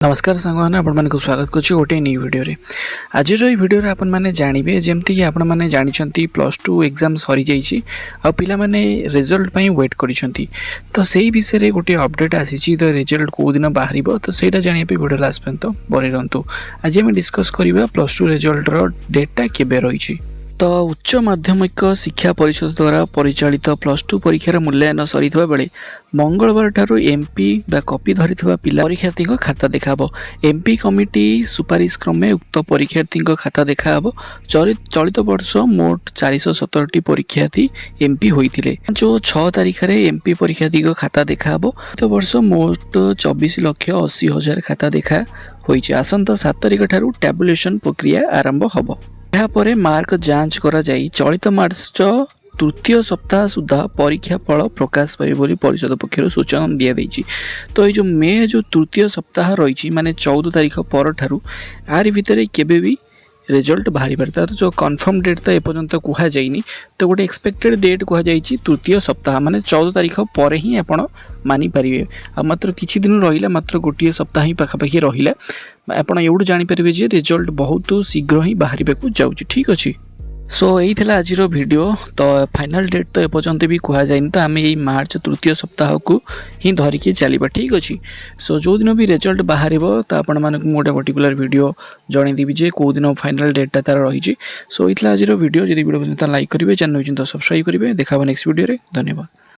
नमस्कार सांगने आपण स्वागत करुच्ची गोटे न्यू वीडियो रे। आज वीडियो आपण मैंने जानवे जमती कि आपण मैंने जानते प्लस टू एग्जाम सरी जाइए आ पिला माने रिजल्ट पई वेट करिसेंती तो सही विषय रे गोटे अपडेट आसी तो रिजल्ट को दिन बाहर तो सेटा जानिया पे वीडियो लास्ट पर्यंत बने रहंतु। आज हम डिस्कस करबा प्लस टू रिजल्ट रो डेटा केबे रही। तो उच्च माध्यमिक शिक्षा परिषद द्वारा परिचालित प्लस टू परीक्षार मूल्यांकन सरी बेले मंगलवार ठारू एमपी बा कॉपी धरी पिला परीक्षार्थी खाता देखाब। एमपी कमिटी सुपारिश क्रमे उक्त परीक्षार्थी खाता देखाब। चलित वर्ष मोट 417 परीक्षार्थी एमपी होइथिले जो 6 तारिख रे एमपी परीक्षार्थी खाता देखाब। तो वर्ष मोट 24,80,000 खाता देखा होइछि। आसंता 7 तारिख ठारू टैबुलेशन प्रक्रिया आरंभ हबो। यापर मार्क जांच करा जाई चलित मार्च तृतीय सप्ताह सुधा परीक्षा फल प्रकाश पाइबे बोली परिषद पक्षर सूचना दिया देइछि। तो ये जो मे जो तृतीय सप्ताह रही माने 14 तारिख पर ठारू आरि भितरे केबे भी रिजल्ट बाहरी पारे। तो जो कन्फर्म डेट तो एपर्यंत कह जाइनी तो गोटे एक्सपेक्टेड डेट कह जाइछि तृतीय सप्ताह माने 14 तारिख पर ही आपण मानि पारिबे। आ मात्र किछि दिन रहिला मात्र गोटे सप्ताह ही पाखापाखि रहिला आपण एवढ जानि पारिबे जे रिजल्ट बहुत शीघ्र ही बाहरी को जाउछि। ठीक अछि। सो यही थिला आजिर वीडियो। तो फाइनल डेट तो एपर्यंत भी कह जाए तो आम यही मार्च तृतीय सप्ताह को ही धरिकी चलवा। ठीक अच्छे। सो जो दिन भी रिजल्ट बाहर तो आपण मानक गोटे पर्टिकुलर वीडियो जनईदेवी जे कौ दिन फाइनल डेटा तार रही। सो यही आज वीडियो जब वीडियो पसंद लाइक करेंगे, चैनल तो सब्सक्राइब करेंगे। देखा नेक्स्ट वीडियो। धन्यवाद।